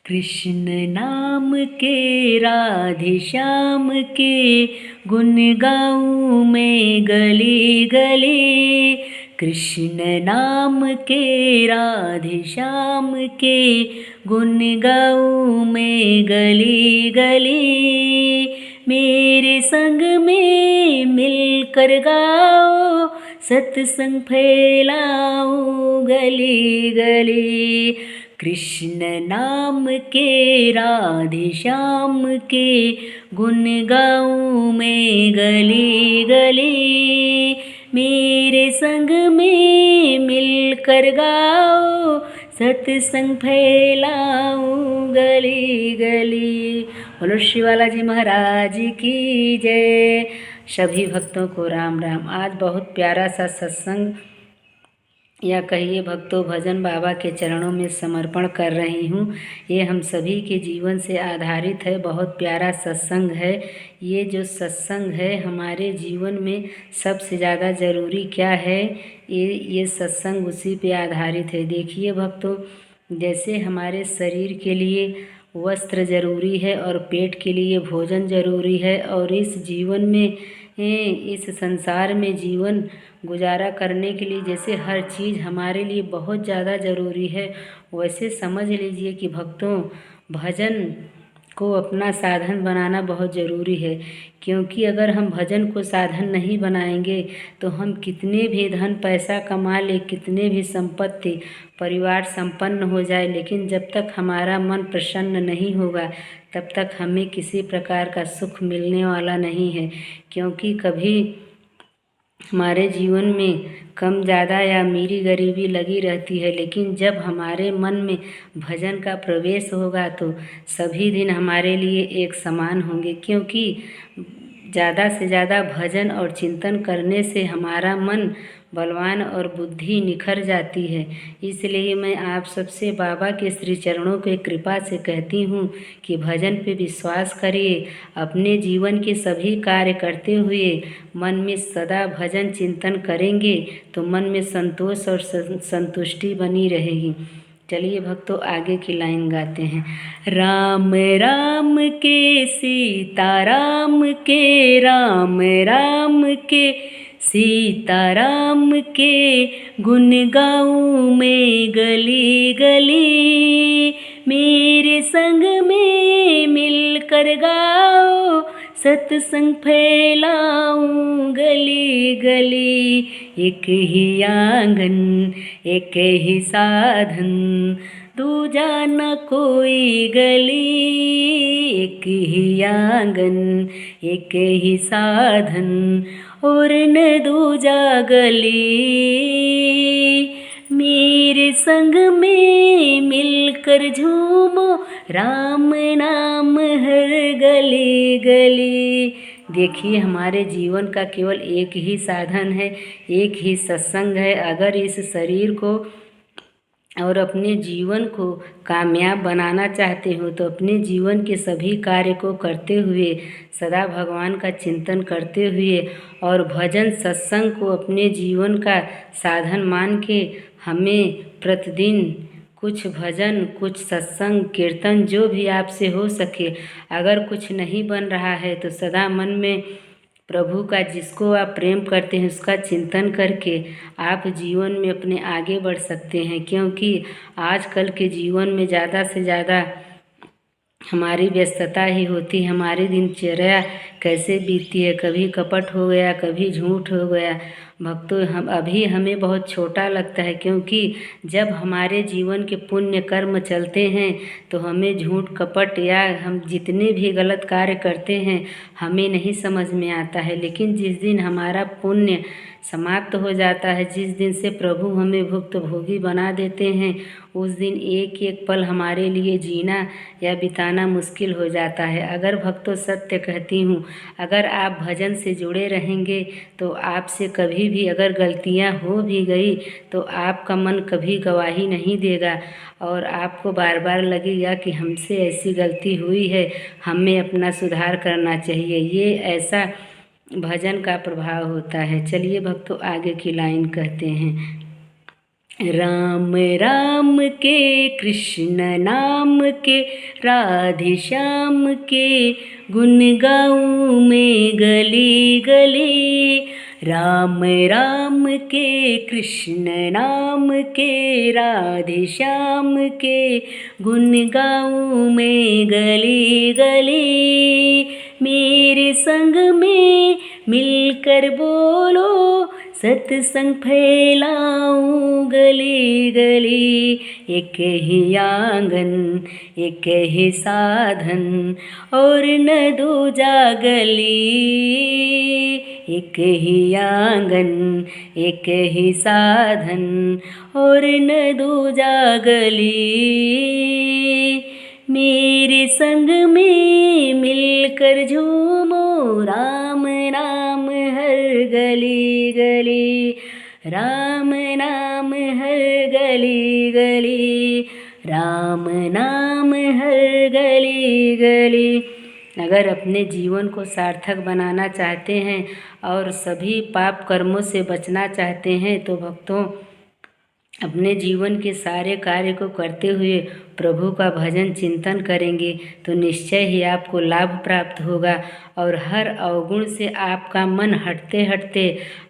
कृष्ण नाम के राधे श्याम के गुण गाऊं मैं गली गली। कृष्ण नाम के राधे श्याम के गुण गाऊं मैं गली गली। मेरे संग में मिलकर गाओ, सत्संग फैलाओ गली गली। कृष्ण नाम के राधे श्याम के गुण गाऊं मैं गली गली। मेरे संग में मिलकर गाओ, सत्संग फैलाओ गली गली। बोलो श्री बालाजी महाराज की जय। सभी भक्तों को राम राम। आज बहुत प्यारा सा सत्संग या कहिए भक्तों भजन बाबा के चरणों में समर्पण कर रही हूँ। ये हम सभी के जीवन से आधारित है, बहुत प्यारा सत्संग है। ये जो सत्संग है हमारे जीवन में सबसे ज़्यादा ज़रूरी क्या है, ये सत्संग उसी पे आधारित है। देखिए भक्तों, जैसे हमारे शरीर के लिए वस्त्र ज़रूरी है और पेट के लिए भोजन ज़रूरी है, और इस जीवन में इस संसार में जीवन गुजारा करने के लिए जैसे हर चीज़ हमारे लिए बहुत ज़्यादा ज़रूरी है, वैसे समझ लीजिए कि भक्तों भजन को अपना साधन बनाना बहुत ज़रूरी है। क्योंकि अगर हम भजन को साधन नहीं बनाएंगे तो हम कितने भी धन पैसा कमा ले, कितने भी संपत्ति परिवार संपन्न हो जाए, लेकिन जब तक हमारा मन प्रसन्न नहीं होगा तब तक हमें किसी प्रकार का सुख मिलने वाला नहीं है। क्योंकि कभी हमारे जीवन में कम ज़्यादा या अमीरी गरीबी लगी रहती है, लेकिन जब हमारे मन में भजन का प्रवेश होगा तो सभी दिन हमारे लिए एक समान होंगे। क्योंकि ज़्यादा से ज़्यादा भजन और चिंतन करने से हमारा मन बलवान और बुद्धि निखर जाती है। इसलिए मैं आप सबसे बाबा के श्री चरणों के कृपा से कहती हूँ कि भजन पे विश्वास करिए। अपने जीवन के सभी कार्य करते हुए मन में सदा भजन चिंतन करेंगे तो मन में संतोष और संतुष्टि बनी रहेगी। चलिए भक्तों, आगे की लाइन गाते हैं। राम राम के सीता राम के, राम राम के सीता राम के गुण गाऊं मैं गली गली। मेरे संग में मिलकर गाओ, सत्संग फैलाऊं गली गली। एक ही आंगन एक ही साधन, दूजा न कोई गली। एक ही आंगन एक ही साधन और न दूजा गली। मेरे संग में मिलकर झूमो, राम नाम हर गली गली। देखिए, हमारे जीवन का केवल एक ही साधन है, एक ही सत्संग है। अगर इस शरीर को और अपने जीवन को कामयाब बनाना चाहते हो तो अपने जीवन के सभी कार्य को करते हुए, सदा भगवान का चिंतन करते हुए और भजन सत्संग को अपने जीवन का साधन मान के हमें प्रतिदिन कुछ भजन, कुछ सत्संग, कीर्तन, जो भी आपसे हो सके, अगर कुछ नहीं बन रहा है तो सदा मन में प्रभु का, जिसको आप प्रेम करते हैं, उसका चिंतन करके आप जीवन में अपने आगे बढ़ सकते हैं। क्योंकि आजकल के जीवन में ज़्यादा से ज़्यादा हमारी व्यस्तता ही होती है। हमारी दिनचर्या कैसे बीतती है, कभी कपट हो गया, कभी झूठ हो गया। भक्तों, हमें बहुत छोटा लगता है, क्योंकि जब हमारे जीवन के पुण्य कर्म चलते हैं तो हमें झूठ कपट या हम जितने भी गलत कार्य करते हैं हमें नहीं समझ में आता है। लेकिन जिस दिन हमारा पुण्य समाप्त हो जाता है, जिस दिन से प्रभु हमें भुक्तभोगी बना देते हैं, उस दिन एक एक पल हमारे लिए जीना या बिताना मुश्किल हो जाता है। अगर भक्तों, सत्य कहती हूँ, अगर आप भजन से जुड़े रहेंगे तो आपसे कभी भी अगर गलतियाँ हो भी गई तो आपका मन कभी गवाही नहीं देगा और आपको बार बार लगेगा कि हमसे ऐसी गलती हुई है, हमें अपना सुधार करना चाहिए। ये ऐसा भजन का प्रभाव होता है। चलिए भक्तों, आगे की लाइन कहते हैं। राम राम के कृष्ण नाम के, राधे श्याम के गुण गाऊं मैं गली गली। राम राम के कृष्ण नाम के, राधे श्याम के गुण गाऊं मैं गली गली। मेरे संग में मिलकर बोलो, सत्संग फैलाऊं गली गली। एक ही आंगन एक ही साधन और न दूजा गली। एक ही आंगन एक ही साधन और न दूजा गली। मेरे संग में मिलकर झूमो, राम नाम हर गली गली। राम नाम हर गली गली। राम नाम हर गली गली। अगर अपने जीवन को सार्थक बनाना चाहते हैं और सभी पाप कर्मों से बचना चाहते हैं तो भक्तों, अपने जीवन के सारे कार्य को करते हुए प्रभु का भजन चिंतन करेंगे तो निश्चय ही आपको लाभ प्राप्त होगा और हर अवगुण से आपका मन हटते हटते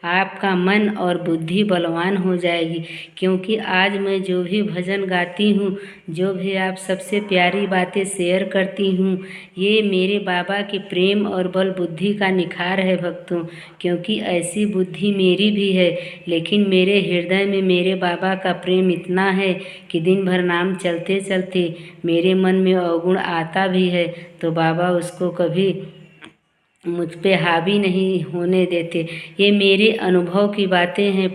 आपका मन और बुद्धि बलवान हो जाएगी। क्योंकि आज मैं जो भी भजन गाती हूँ, जो भी आप सबसे प्यारी बातें शेयर करती हूँ, ये मेरे बाबा के प्रेम और बल बुद्धि का निखार है भक्तों। क्योंकि ऐसी बुद्धि मेरी भी है, लेकिन मेरे हृदय में मेरे बाबा का प्रेम इतना है कि दिन भर नाम चलते चलते मेरे मन में अवगुण आता भी है तो बाबा उसको कभी मुझ पे हावी नहीं होने देते। ये मेरे अनुभव की बातें हैं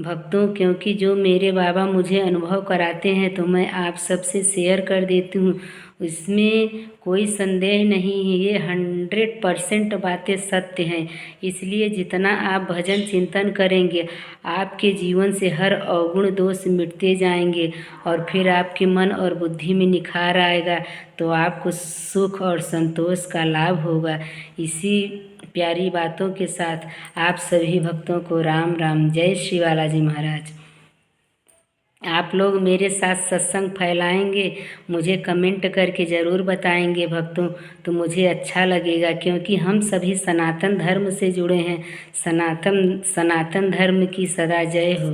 भक्तों, क्योंकि जो मेरे बाबा मुझे अनुभव कराते हैं तो मैं आप सबसे शेयर कर देती हूँ। इसमें कोई संदेह नहीं है, ये 100% बातें सत्य हैं। इसलिए जितना आप भजन चिंतन करेंगे आपके जीवन से हर अवगुण दोष मिटते जाएंगे और फिर आपके मन और बुद्धि में निखार आएगा तो आपको सुख और संतोष का लाभ होगा। इसी प्यारी बातों के साथ आप सभी भक्तों को राम राम। जय श्री बालाजी महाराज। आप लोग मेरे साथ सत्संग फैलाएंगे, मुझे कमेंट करके ज़रूर बताएंगे भक्तों, तो मुझे अच्छा लगेगा। क्योंकि हम सभी सनातन धर्म से जुड़े हैं। सनातन धर्म की सदा जय हो।